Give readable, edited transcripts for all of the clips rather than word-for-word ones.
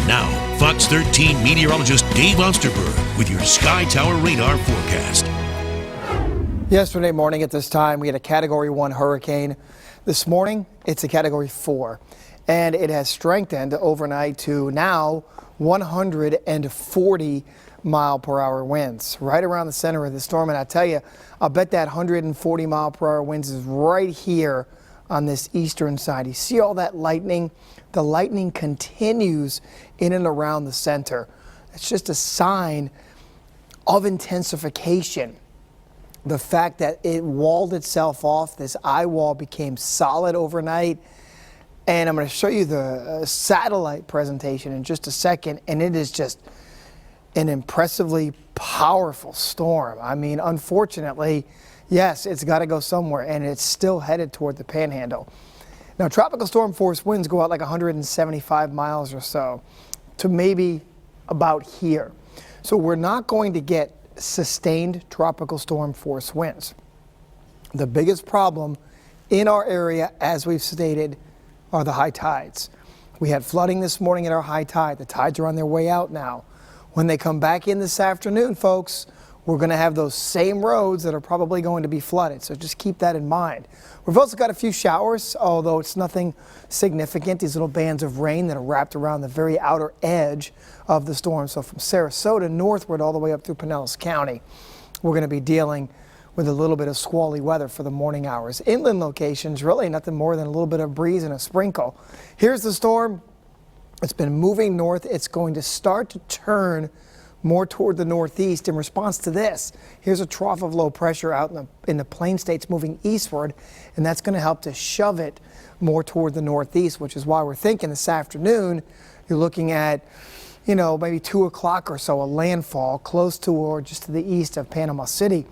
And now, Fox 13 meteorologist Dave Osterberg with your Sky Tower radar forecast. Yesterday morning at this time, we had a Category 1 hurricane. This morning, it's a Category 4, and it has strengthened overnight to now 140 mile per hour winds right around the center of the storm. And I tell you, I'll bet that 140 mile per hour winds is right here on this eastern side. You see all that lightning? The lightning continues in and around the center. It's just a sign of intensification. The fact that it walled itself off, this eye wall became solid overnight. And I'm going to show you the satellite presentation in just a second, and it is just an impressively powerful storm. I mean, unfortunately, yes, it's got to go somewhere, and it's still headed toward the Panhandle. Now, tropical storm force winds go out like 175 miles or so to maybe about here. So we're not going to get sustained tropical storm force winds. The biggest problem in our area, as we've stated, are the high tides. We had flooding this morning at our high tide. The tides are on their way out now. When they come back in this afternoon, folks, we're going to have those same roads that are probably going to be flooded. So just keep that in mind. We've also got a few showers, although it's nothing significant. These little bands of rain that are wrapped around the very outer edge of the storm. So from Sarasota northward all the way up through Pinellas County, we're going to be dealing with a little bit of squally weather for the morning hours. Inland locations, really nothing more than a little bit of breeze and a sprinkle. Here's the storm. It's been moving north. It's going to start to turn more toward the northeast in response to this. Here's a trough of low pressure out in the plain states moving eastward, and that's going to help to shove it more toward the northeast, which is why we're thinking this afternoon you're looking at, you know, maybe 2 o'clock or so, a landfall close to or just to the east of Panama City.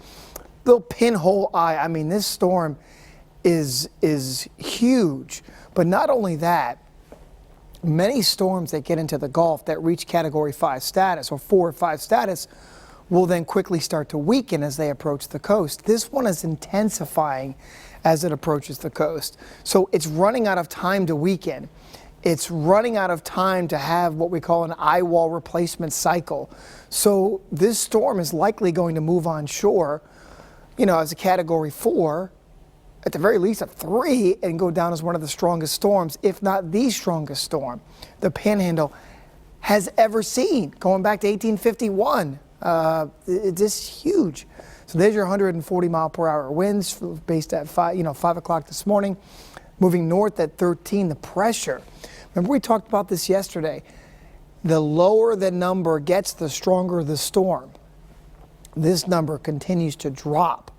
Little pinhole eye. I mean, this storm is huge. But not only that, many storms that get into the Gulf that reach Category 5 status or 4 or 5 status will then quickly start to weaken as they approach the coast. This one is intensifying as it approaches the coast. So it's running out of time to weaken. It's running out of time to have what we call an eye wall replacement cycle. So this storm is likely going to move on shore, you know, as a Category 4, at the very least a 3, and go down as one of the strongest storms, if not the strongest storm the Panhandle has ever seen, going back to 1851. It's just huge. So there's your 140 mile per hour winds based at 5 o'clock this morning, moving north at 13. The pressure. Remember we talked about this yesterday. The lower the number gets, the stronger the storm. This number continues to drop.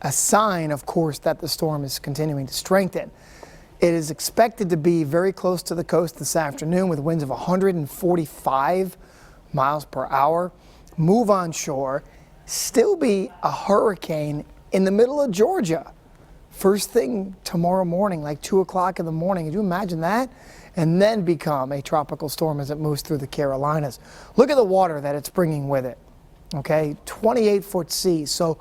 A sign, of course, that the storm is continuing to strengthen. It is expected to be very close to the coast this afternoon with winds of 145 miles per hour. Move on shore, still be a hurricane in the middle of Georgia. First thing tomorrow morning, like 2 o'clock in the morning. Can you imagine that? And then become a tropical storm as it moves through the Carolinas. Look at the water that it's bringing with it. Okay, 28-foot seas. So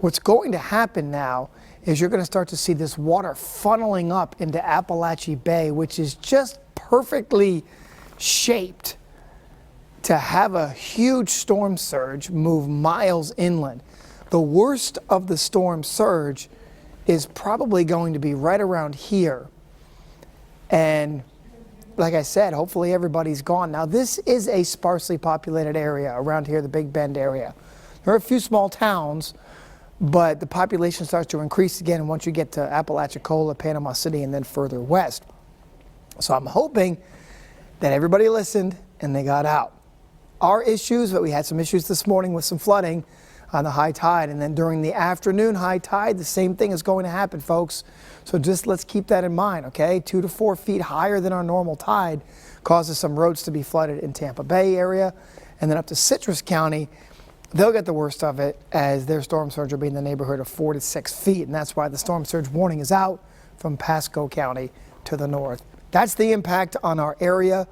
what's going to happen now is you're going to start to see this water funneling up into Appalachia Bay, which is just perfectly shaped to have a huge storm surge move miles inland. The worst of the storm surge is probably going to be right around here. And like I said, hopefully everybody's gone. Now, this is a sparsely populated area around here, the Big Bend area. There are a few small towns, but the population starts to increase again once you get to Apalachicola, Panama City, and then further west. So I'm hoping that everybody listened and they got out. Our issues, but we had some issues this morning with some flooding on the high tide, and then during the afternoon high tide, the same thing is going to happen, folks. So just let's keep that in mind, okay? 2 to 4 feet higher than our normal tide causes some roads to be flooded in Tampa Bay area, and then up to Citrus County. They'll get the worst of it as their storm surge will be in the neighborhood of 4 to 6 feet, and that's why the storm surge warning is out from Pasco County to the north. That's the impact on our area.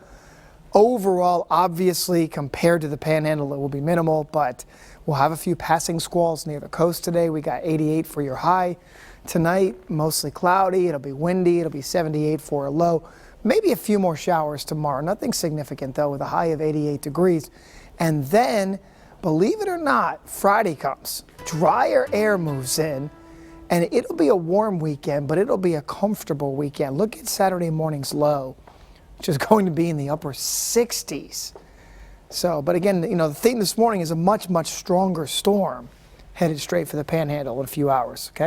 Overall, obviously, compared to the Panhandle, it will be minimal, but we'll have a few passing squalls near the coast today. We got 88 for your high. Tonight, mostly cloudy. It'll be windy. It'll be 78 for a low. Maybe a few more showers tomorrow. Nothing significant, though, with a high of 88 degrees. And then, believe it or not, Friday comes. Drier air moves in, and it'll be a warm weekend, but it'll be a comfortable weekend. Look at Saturday morning's low, which is going to be in the upper 60s. So, but again, the theme this morning is a much, much stronger storm headed straight for the Panhandle in a few hours, okay?